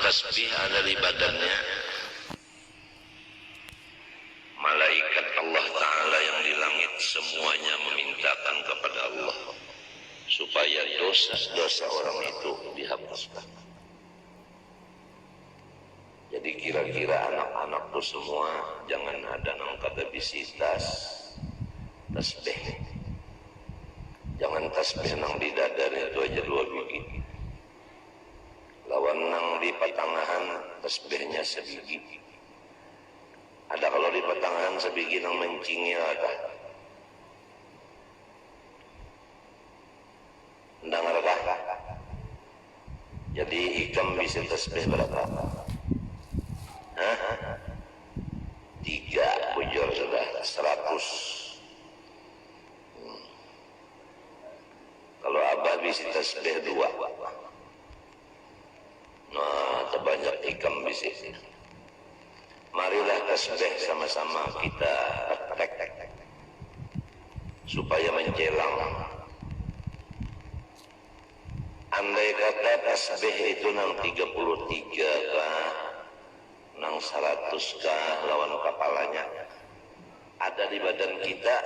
tasbih ada di badannya, malaikat Allah Ta'ala yang di langit semuanya memintakan kepada Allah supaya dosa-dosa orang itu dihapuskan. Jadi kira-kira anak-anak tuh semua jangan ada nang kada bisitas tasbih. Jangan tasbih nang di dadar itu aja 2 biji. Lawan nang di patangahan tasbihnya sebiji. Ada kalau di patangahan sebiji nang mencingnya ada. Ndang ada. Jadi ikam bisa tasbih berapa? 3 bujur sudah 100. Kalau abah bisa tasbih 2. Nah, terbanyak ikam bisa. Marilah tasbih sama-sama kita praktek supaya menjelang. Andai kata tasbih itu nang 33 kah, nang 100 kah lawan kepalanya ada di badan kita,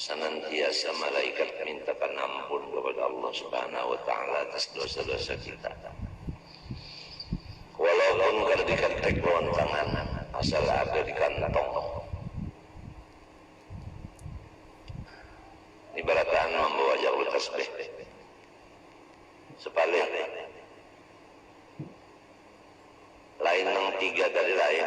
senantiasa malaikat mintakan ampun kepada Allah Subhanahu wa Ta'ala atas dosa-dosa kita. Walaupun kada diketek lawan tangan, asal ada di kantong. Ibaratkan membawa jauh tasbih. Sepalik. Lain nang 3 dari lain.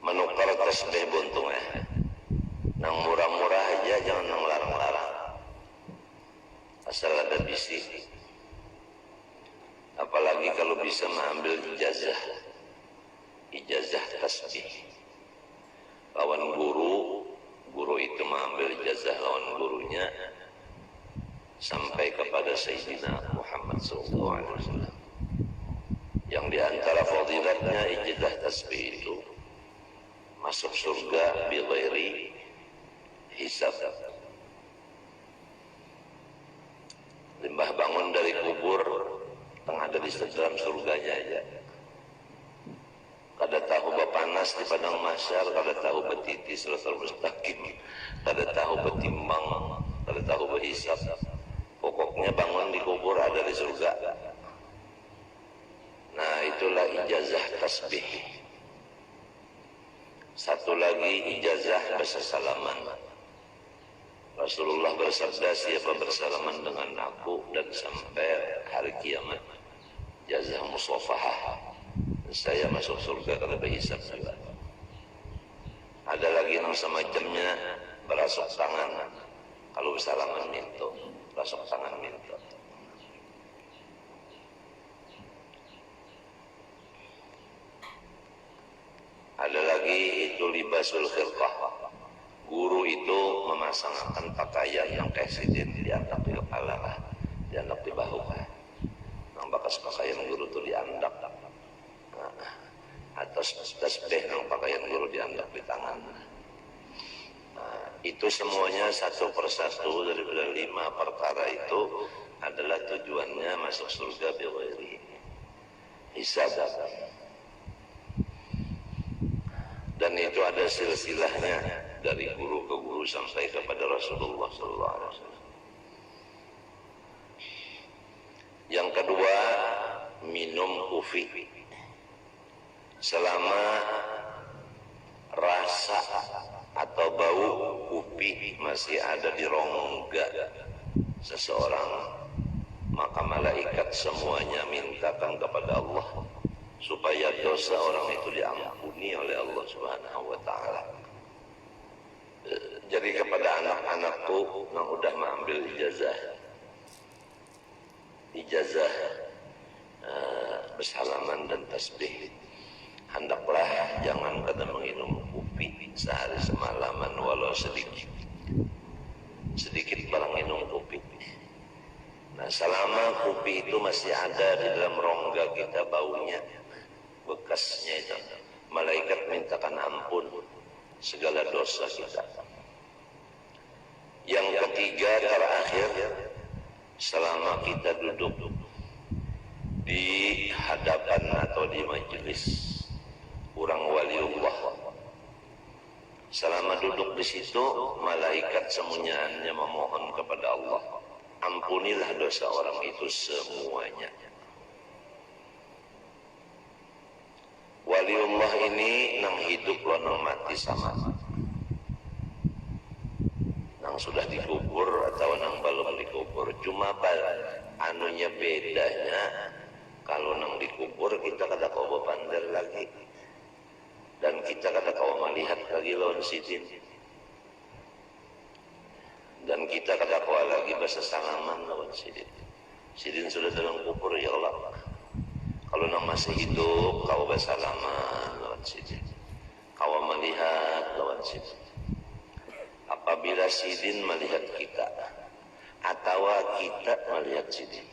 Menukar tasbih buntungnya. Nang murah-murah aja, jangan nang larang-larang. Asal ada bisi. Apalagi kalau bisa mengambil ijazah tasbih. Lawan guru itu mengambil ijazah lawan gurunya sampai kepada Sayyidina Muhammad SAW. Yang diantara fadilatnya ijazah tasbih itu masuk surga bighairi hisab. Limbah bangun dari kubur tengah ada di dalam surganya aja. Kada tahu bapanas di padang mahsyar, kada tahu betiti siratal mustaqim, kada tahu betimbang, kada tahu berhisab. Pokoknya bangun di kubur ada di surga. Nah, itulah ijazah tasbih. Satu lagi ijazah bersalaman. Rasulullah bersabda, siapa bersalaman dengan aku dan sampai hari kiamat, jazah musafahah, saya masuk surga kalau berhisab juga. Ada lagi yang semacamnya berasuk tangan. Kalau bersalaman minto, berasuk tangan minto. Ada lagi itu libasul khirqah. Guru itu memasangkan pakaian yang presiden diandak di kepala, diandak di bahu. Nang bakas pakaian guru itu diandak. Atas tasbih nang pakaian guru dianggap di tangan. Nah, itu semuanya satu persatu daripada 5 perkara itu adalah tujuannya masuk surga bighairi hisab. Dan itu ada silsilahnya dari guru ke guru sampai kepada Rasulullah SAW. Yang kedua, minum kopi. Selama rasa atau bau kopi masih ada di rongga seseorang, maka malaikat semuanya mintakan kepada Allah supaya dosa orang itu diampuni oleh Allah Subhanahu wa Ta'ala. Jadi kepada anak-anakku yang udah mengambil ijazah bersalaman dan tasbih, hendaklah jangan kada menginum kopi sehari semalaman walau sedikit barang minum kopi. Nah, selama kopi itu masih ada di dalam rongga kita, baunya, bekasnya itu, malaikat mintakan ampun segala dosa kita. Yang ketiga, ketiga terakhir, selama kita duduk di hadapan atau di majelis orang waliullah, selama duduk di situ, malaikat semuanya memohon kepada Allah, ampunilah dosa orang itu semuanya. Waliullah ini nang hidup lo nang mati sama, nang sudah dikubur atau nang belum dikubur. Cuma anunya bedanya, kalau nang dikubur kita kada kau pandar lagi, dan kita kada kau melihat lagi lawan sidin, dan kita kada kau lagi bahasa salaman lawan sidin. Sidin sudah dalam kubur, ya Allah. Kalau nang masih hidup, kau bersalaman lawan sidin, kau melihat lawan sidin. Apabila sidin melihat kita, atau kita melihat sidin,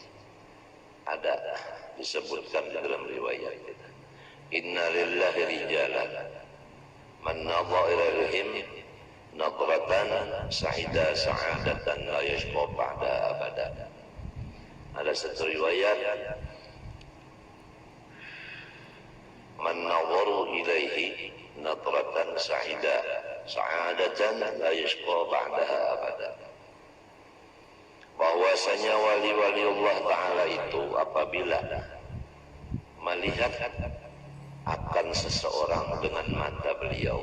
ada disebutkan di dalam riwayat kita, inna lillahi rijalan man nadha ilaihim nadratan sa'ida sa'adatan la yashqa ba'da abada. Ada satu riwayat, man nadharu ilaihi nadratan sa'ida sa'adatan la yashqa ba'daha abada. Bahwasanya wali-wali Allah Ta'ala itu apabila melihat akan seseorang dengan mata beliau,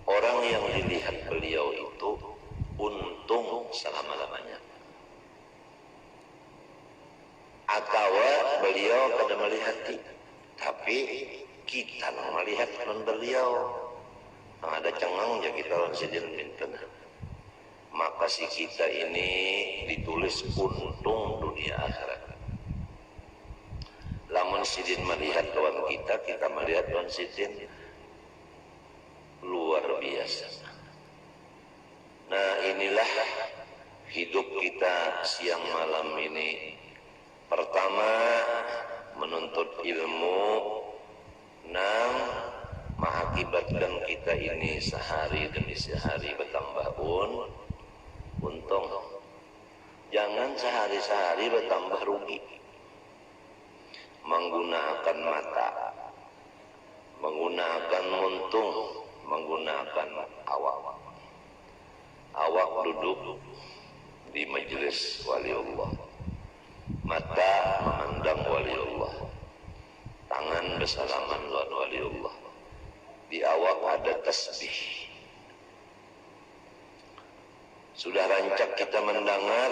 orang yang dilihat beliau itu untung selama-lamanya. Atau beliau kada melihat, tapi kita melihat non beliau. Nah, ada cengang ya kita lawan sidin minten. Maka si kita ini ditulis untung dunia akhirat. Lamun sidin melihat lawan kita, kita melihat lawan sidin, luar biasa. Nah, inilah hidup kita siang malam ini. Pertama, menuntut ilmu nang mengakibatkan kita ini sehari demi sehari bertambah untung. Jangan sehari-sehari bertambah rugi. Menggunakan mata, menggunakan muntung, menggunakan awak. Awak duduk di majelis waliullah, mata memandang waliullah, tangan bersalaman lawan waliullah, di awak ada tasbih. Sudah rancak kita mendengar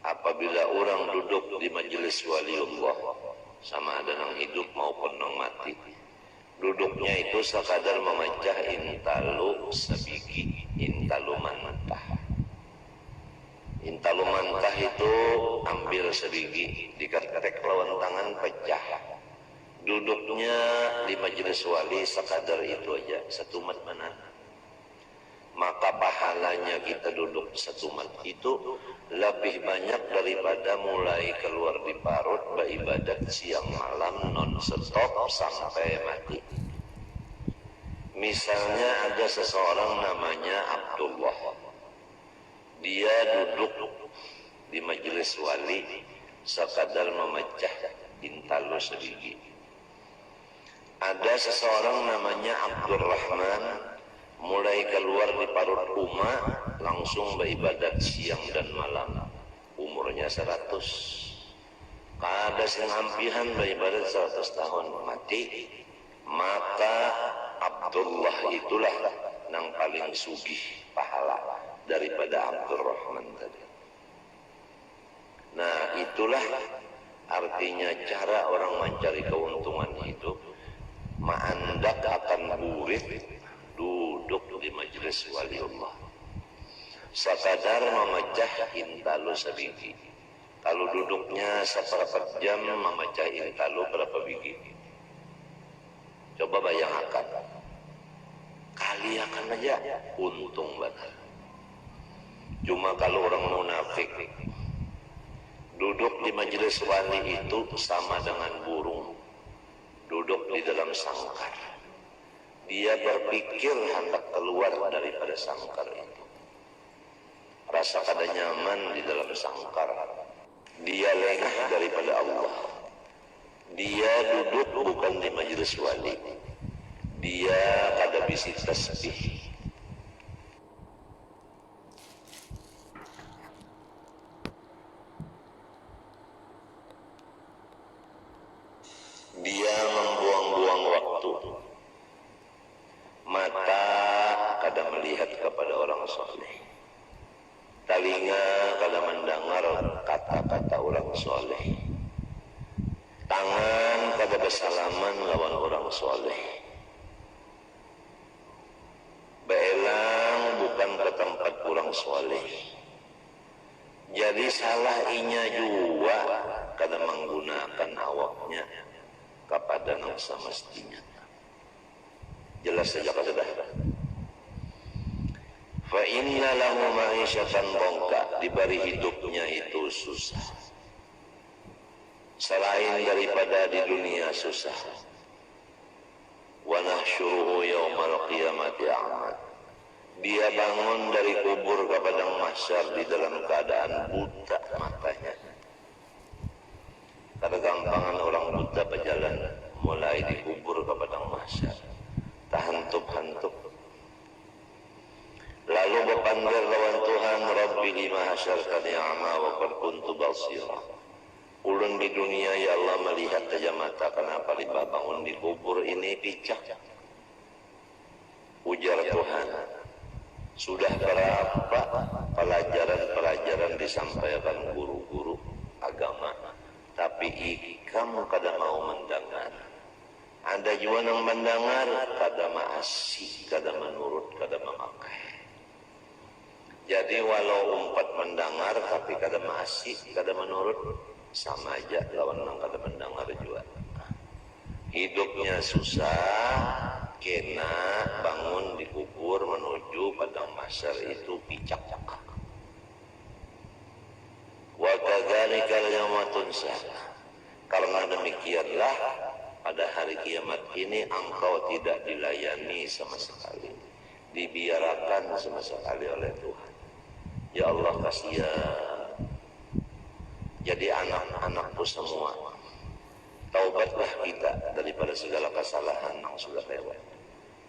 apabila orang duduk di majelis waliullah, sama ada nang hidup maupun nang mati, duduknya itu sekadar memecah intalu sebigi, intalu mantah. Intalu mantah itu ambil sebigi, diketek lawan tangan pecah. Duduknya di majelis wali sekadar itu aja, satu mat mana. Maka pahalanya kita duduk satu mat itu lebih banyak daripada mulai keluar di parut beribadat siang malam non-stop sampai mati. Misalnya ada seseorang namanya Abdullah, dia duduk di majelis wali sekadar memecah intalu sebiji. Ada seseorang namanya Abdurrahman, mulai keluar di parut rumah langsung beribadat siang dan malam, umurnya 100. Kada sing ampihan beribadat 100 tahun mati. Maka Abdullah itulah yang paling sugih pahala daripada Abdurrahman tadi. Nah, itulah artinya cara orang mencari keuntungan hidup. Ma'andak akan burit duduk di majelis waliullah, sekadar memecah intalu sebiji. Kalau duduknya seperempat jam memecah intalu berapa biji? Coba bayangkan, kaliakan aja untung banget. Cuma kalau orang munafik duduk di majelis wali itu sama dengan burung duduk di dalam sangkar. Dia berpikir hendak keluar daripada sangkar itu. rasa kada nyaman di dalam sangkar. Dia lengah daripada Allah. Dia duduk bukan di majelis wali. Dia kada bisi tasbih. Dia membuang-buang waktu. Mata kada melihat kepada orang soleh. Telinga kada mendengar kata-kata orang soleh. Tangan kada bersalaman lawan orang soleh. Beelang bukan ke tempat orang soleh. Jadi salah inya juga kada menggunakan awaknya kepada yang semestinya. Jelas saja kada dah. Fa inna lahu ma'isyatan dhanka, diberi hidupnya itu susah. Selain daripada di dunia susah. Wa nahsyuruhu yaumal qiyamati a'ma. Dia bangun dari kubur ke padang mahsyar di dalam keadaan buta matanya. Kada gampangan orang buta berjalan mulai di kubur ke padang mahsyar. Tahantup-hantup. Lalu berpanggil lawan Tuhan, Rabbi lima hasyartani a'ma wa qad kuntu basira. Ulun di dunia ya Allah melihat saja mata, kenapa liba bangun di kubur ini picak? Ujar Tuhan, sudah berapa pelajaran-pelajaran disampaikan guru-guru agama, tapi kamu kada mau mendengar. Ada juga yang mendengar, kada maasih, kada menurut, kada memakai. Jadi walau umpat mendengar tapi kada maasih, kada menurut, sama aja lawan yang kada mendengar juga. Hidupnya susah, kena bangun di kubur menuju padang mahsyar itu picak. Wa kadzalika yauma tunsa. Karena demikianlah pada hari kiamat ini engkau tidak dilayani sama sekali, dibiarkan sama sekali oleh Tuhan. Ya Allah kasihan. Jadi anak-anakku semua, taubatlah kita daripada segala kesalahan yang sudah lewat.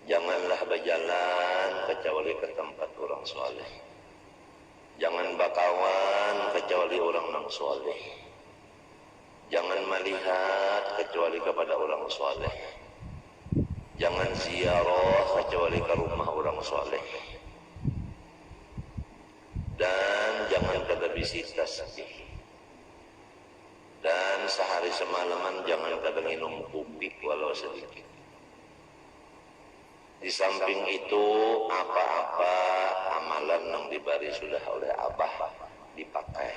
Janganlah berjalan kecuali ke tempat orang soleh. Jangan bakawan kecuali orang yang soleh. Jangan melihat kecuali kepada orang soleh. Jangan ziarah kecuali ke rumah orang soleh. Dan jangan kada bisi tasbih. Dan sehari semalaman jangan kada minum kopi walau sedikit. Di samping itu apa-apa amalan yang diberi sudah oleh Abah dipakai.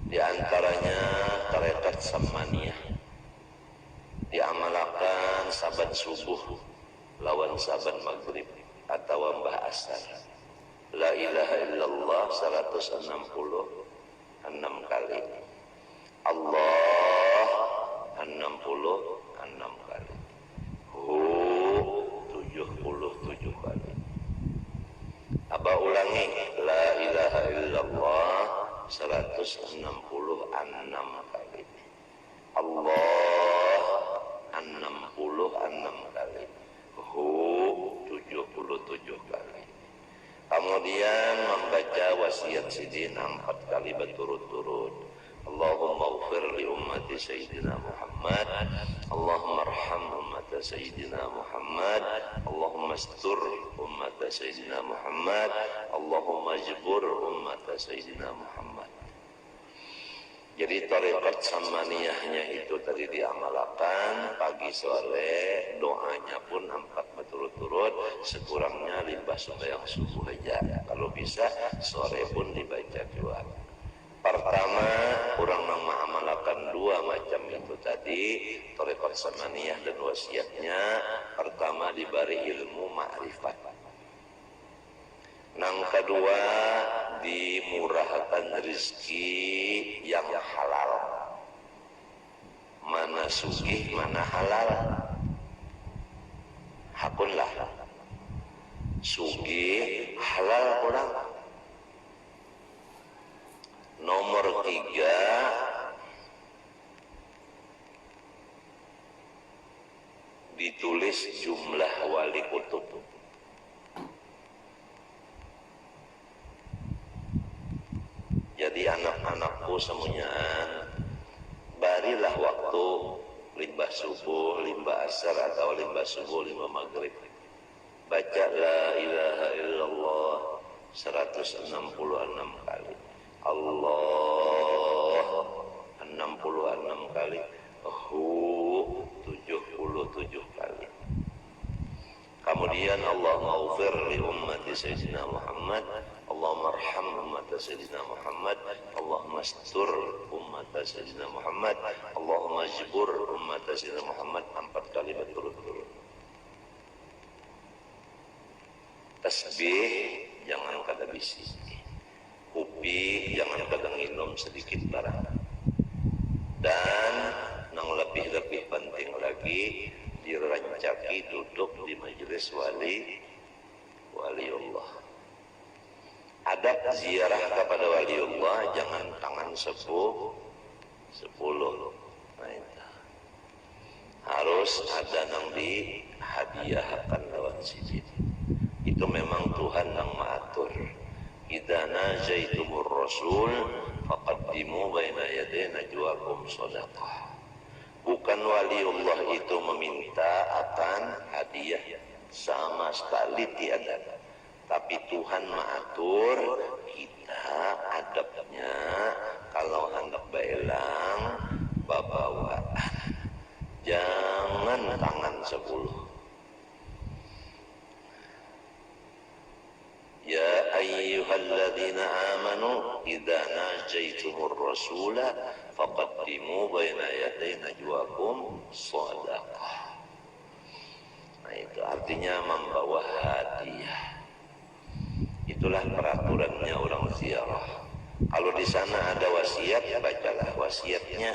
Di antaranya tarekat samaniyah. Diamalkan saban subuh lawan saban maghrib atau mbah asar. La ilaha illallah 166 kali. Allah 66 kali. Hu 77 kali. Aba ulangi, la ilaha illallah 166 kali. Allah 66 kali. Hu 77 kali. Kemudian membaca wasiat sidin 4 kali berturut-turut. Allahumma ighfir li ummati Sayyidina Muhammad, Allahumma arham ummata Sayyidina Muhammad, Allahumma astur ummata Sayyidina Muhammad, Allahumma jbur ummata Sayyidina Muhammad. Jadi tarekat samaniyahnya itu tadi diamalkan pagi sore, doanya pun 4 berturut-turut, sekurangnya 5 sembahyang subuh aja. Kalau bisa sore pun dibaca juga. Pertama, orang yang mengamalkan 2 macam itu tadi, tarekat samaniyah dan wasiatnya. Pertama diberi ilmu ma'rifat. Yang kedua dimurahkan rezeki yang halal. Mana sugih, mana halal. Hakunlah sugih halal orang. tulis jumlah wali kutub. Jadi anak-anakku semuanya, barilah waktu limbah subuh, limbah asar atau limbah subuh, limbah maghrib. Baca la ilaha illallah 166 kali. Allah 66 kali. Hu 77 kali. Kemudian Allahumma ighfir li ummati sayyidina Muhammad, Allahumma arham ummata sayyidina Muhammad, Allahumma astur ummata sayyidina Muhammad, Allahumma jibur ummata sayyidina Muhammad 4 kali berturut-turut. Tasbih jangan kada bisi. Kopi jangan kada nginum sedikit barang. Dan yang lebih penting lagi, dirancaki duduk di majelis waliullah. Adab ziarah kepada waliullah, jangan tangan 10. Nah, itu. Harus ada yang dihadiahkan lewat sijil. Itu memang Tuhan yang mengatur. Idza najaitumur rasul faqaddimu baina yaday najwakum shadaqah. Bukan waliullah itu meminta akan hadiah, sama sekali tiada. Tapi Tuhan mengatur kita adabnya kalau hendak belang babawaan. Jangan tangan 10. Ya ayyuhalladzina amanu idza najaitumur rasula faqaddimu baina yaday najwakum shadaqah. Nah, itu artinya membawa hadiah. Itulah peraturannya orang ziarah. Kalau di sana ada wasiat, bacalah wasiatnya.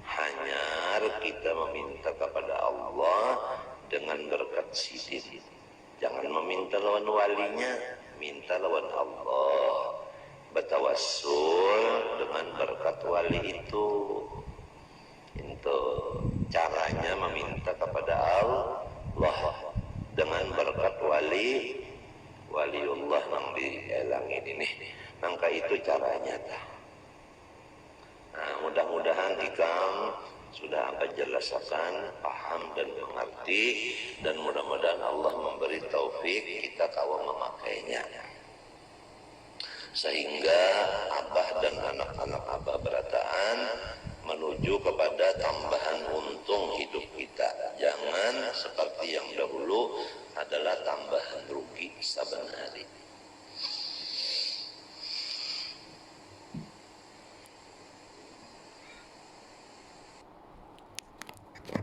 Hanya kita meminta kepada Allah dengan berkat sidin. Jangan meminta lawan walinya, minta lawan Allah. Bertawassul dengan berkat wali itu. Itu caranya meminta kepada Allah dengan berkat waliullah yang dielangin ini. Maka itu caranya. Nah, mudah-mudahan ikam sudah apa jelaskan, paham dan mengerti, dan mudah-mudahan Allah memberi taufik kita kawa memakainya, sehingga abah dan anak-anak abah berataan menuju kepada tambahan untung hidup kita. Jangan seperti yang dahulu adalah tambahan rugi saban hari.